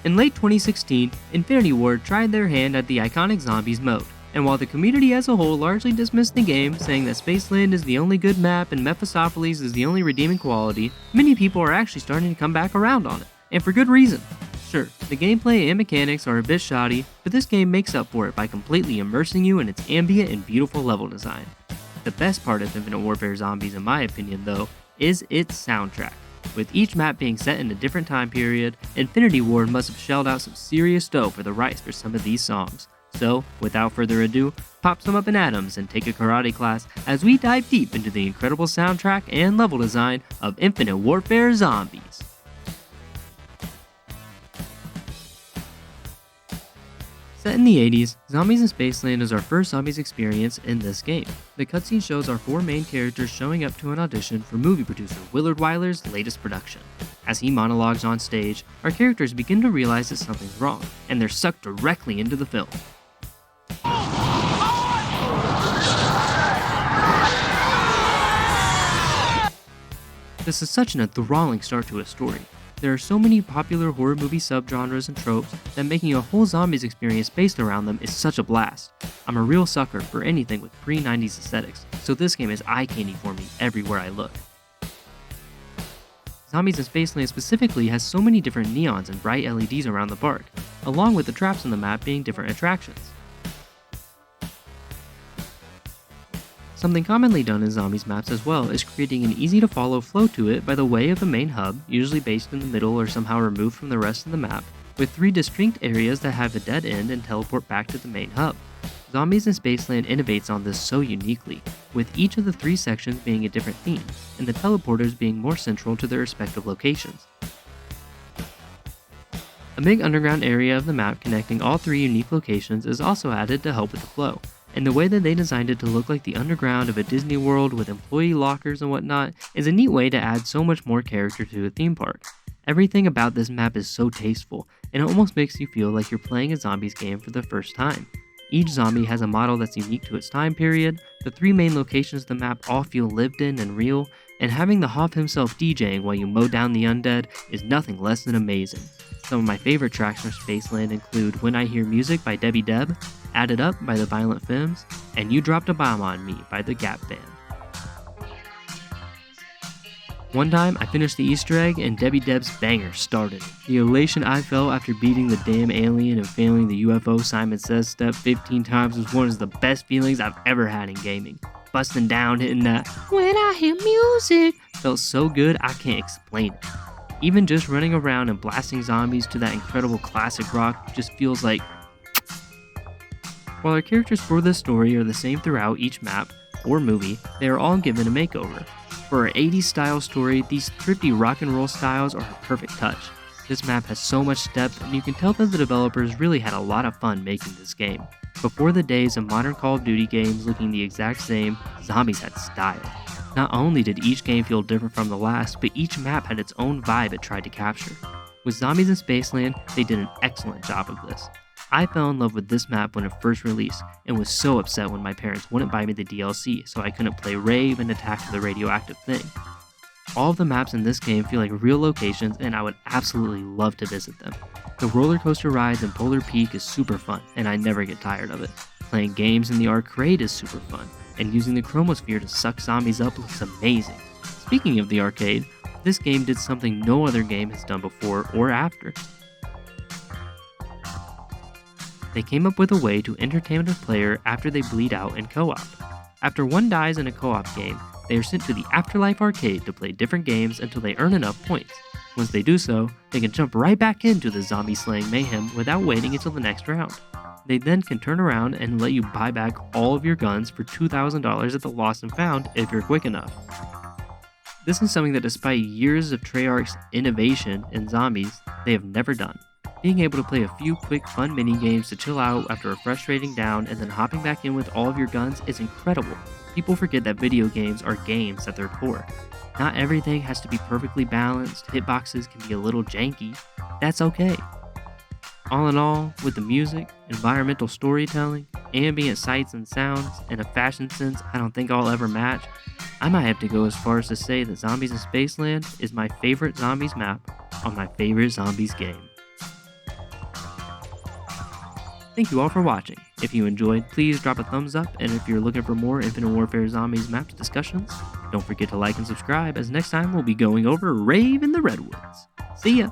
In late 2016, Infinity Ward tried their hand at the iconic Zombies mode, and while the community as a whole largely dismissed the game, saying that Spaceland is the only good map and Mephistopheles is the only redeeming quality, many people are actually starting to come back around on it, and for good reason. Sure, the gameplay and mechanics are a bit shoddy, but this game makes up for it by completely immersing you in its ambient and beautiful level design. The best part of Infinite Warfare Zombies, in my opinion though, is its soundtrack. With each map being set in a different time period, Infinity Ward must have shelled out some serious dough for the rights for some of these songs. So, without further ado, pop some up in atoms and take a karate class as we dive deep into the incredible soundtrack and level design of Infinite Warfare Zombies. Set in the 80s, Zombies in Spaceland is our first Zombies experience in this game. The cutscene shows our four main characters showing up to an audition for movie producer Willard Wyler's latest production. As he monologues on stage, our characters begin to realize that something's wrong, and they're sucked directly into the film. This is such an enthralling start to a story. There are so many popular horror movie subgenres and tropes that making a whole Zombies experience based around them is such a blast. I'm a real sucker for anything with pre-90s aesthetics, so this game is eye candy for me everywhere I look. Zombies in Spaceland specifically has so many different neons and bright LEDs around the park, along with the traps on the map being different attractions. Something commonly done in Zombies maps as well is creating an easy to follow flow to it by the way of a main hub, usually based in the middle or somehow removed from the rest of the map, with three distinct areas that have a dead end and teleport back to the main hub. Zombies in Spaceland innovates on this so uniquely, with each of the three sections being a different theme, and the teleporters being more central to their respective locations. A big underground area of the map connecting all three unique locations is also added to help with the flow. And the way that they designed it to look like the underground of a Disney World with employee lockers and whatnot is a neat way to add so much more character to a theme park. Everything about this map is so tasteful, and it almost makes you feel like you're playing a Zombies game for the first time. Each zombie has a model that's unique to its time period, the three main locations of the map all feel lived in and real, and having the Hoff himself DJing while you mow down the undead is nothing less than amazing. Some of my favorite tracks from Spaceland include When I Hear Music by Debbie Deb, Added Up by the Violent Femmes, and You Dropped a Bomb on Me by the Gap Band. One time, I finished the Easter egg and Debbie Deb's banger started. The elation I felt after beating the damn alien and failing the UFO Simon Says step 15 times was one of the best feelings I've ever had in gaming. Busting down, hitting that When I Hear Music felt so good I can't explain it. Even just running around and blasting zombies to that incredible classic rock just feels like. While our characters for this story are the same throughout each map or movie, they are all given a makeover. For our 80s style story, these thrifty rock and roll styles are a perfect touch. This map has so much depth, and you can tell that the developers really had a lot of fun making this game. Before the days of modern Call of Duty games looking the exact same, Zombies had style. Not only did each game feel different from the last, but each map had its own vibe it tried to capture. With Zombies in Spaceland, they did an excellent job of this. I fell in love with this map when it first released, and was so upset when my parents wouldn't buy me the DLC so I couldn't play Rave and Attack of the Radioactive Thing. All of the maps in this game feel like real locations, and I would absolutely love to visit them. The roller coaster rides in Polar Peak is super fun, and I never get tired of it. Playing games in the arcade is super fun, and using the chromosphere to suck zombies up looks amazing. Speaking of the arcade, this game did something no other game has done before or after. They came up with a way to entertain a player after they bleed out in co-op. After one dies in a co-op game, they are sent to the Afterlife arcade to play different games until they earn enough points. Once they do so, they can jump right back into the zombie slaying mayhem without waiting until the next round. They then can turn around and let you buy back all of your guns for $2,000 at the Lost and Found if you're quick enough. This is something that despite years of Treyarch's innovation in zombies, they have never done. Being able to play a few quick fun mini games to chill out after a frustrating down and then hopping back in with all of your guns is incredible. People forget that video games are games at their core. Not everything has to be perfectly balanced, hitboxes can be a little janky. That's okay. All in all, with the music, environmental storytelling, ambient sights and sounds, and a fashion sense I don't think I'll ever match, I might have to go as far as to say that Zombies in Spaceland is my favorite Zombies map on my favorite Zombies game. Thank you all for watching. If you enjoyed, please drop a thumbs up, and if you're looking for more Infinite Warfare Zombies maps discussions, don't forget to like and subscribe, as next time we'll be going over Rave in the Redwoods. See ya!